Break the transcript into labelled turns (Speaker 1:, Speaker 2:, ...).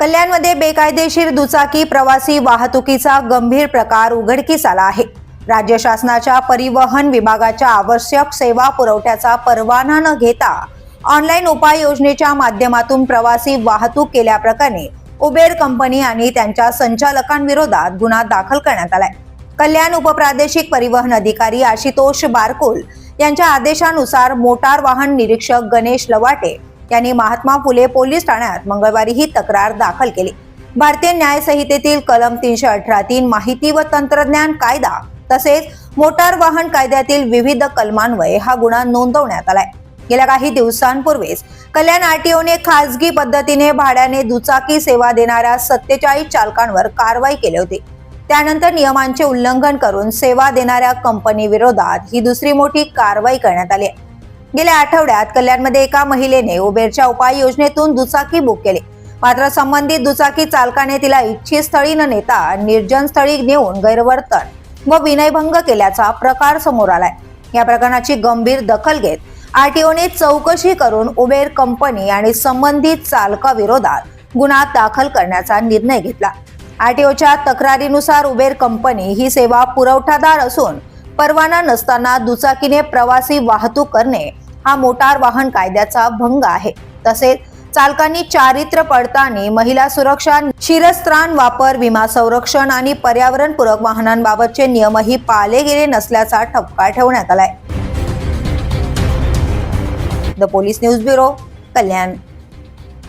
Speaker 1: कल्याणमध्ये बेकायदेशीर दुचाकी प्रवासी वाहतुकीचा गंभीर प्रकार उघडकीस आला आहे। राज्य शासनाच्या परिवहन विभागाच्या आवश्यक सेवा पुरवठ्याचा परवाना न घेता ऑनलाईन उपाययोजनेच्या माध्यमातून प्रवासी वाहतूक केल्याप्रकरणी उबेर कंपनी आणि त्यांच्या संचालकांविरोधात गुन्हा दाखल करण्यात आलाय। कल्याण उपप्रादेशिक परिवहन अधिकारी आशुतोष बारकुल यांच्या आदेशानुसार मोटार वाहन निरीक्षक गणेश लवाटे यांनी महात्मा फुले पोलीस ठाण्यात मंगळवारी ही तक्रार दाखल केली। भारतीय न्याय संहितेतील कलम 318(3) माहिती व तंत्रज्ञान कायदा तसेच मोटार वाहन कायद्यातील विविध कलमान्वये हा गुन्हा नोंदवण्यात आलाय। गेल्या काही दिवसांपूर्वीच कल्याण आरटीओने खासगी पद्धतीने भाड्याने दुचाकी सेवा देणाऱ्या 47 चालकांवर कारवाई केली होती। त्यानंतर नियमांचे उल्लंघन करून सेवा देणाऱ्या कंपनी विरोधात ही दुसरी मोठी कारवाई करण्यात आली आहे। गेल्या आठवड्यात कल्याणमध्ये एका महिलेने उबेरच्या उपाययोजनेतून दुचाकी बुक केली, मात्र संबंधित दुचाकी चालकाने तिला इच्छित स्थळी न नेता निर्जन स्थळी नेऊन गैरवर्तन व विनयभंग केल्याचा प्रकार समोर आलाय। या प्रकरणाची गंभीर दखल घेत आरटीओने चौकशी करून उबेर कंपनी आणि संबंधित चालकाविरोधात गुन्हा दाखल करण्याचा निर्णय घेतला। आरटीओच्या तक्रारीनुसार उबेर कंपनी ही सेवा पुरवठादार असून परवाना नसताना दुचाकीने प्रवासी वाहतूक करणे हा मोटार वाहन कायद्याचा भंग आहे। तसेच चालकांनी चारित्र्य पडताळणी, महिला सुरक्षा, शिरस्त्राण वापर, विमा संरक्षण आणि पर्यावरणपूरक वाहनांबाबतचे नियमही पाळले गेले नसल्याचा ठपका ठेवण्यात आलाय। The police news bureau, Kalyan.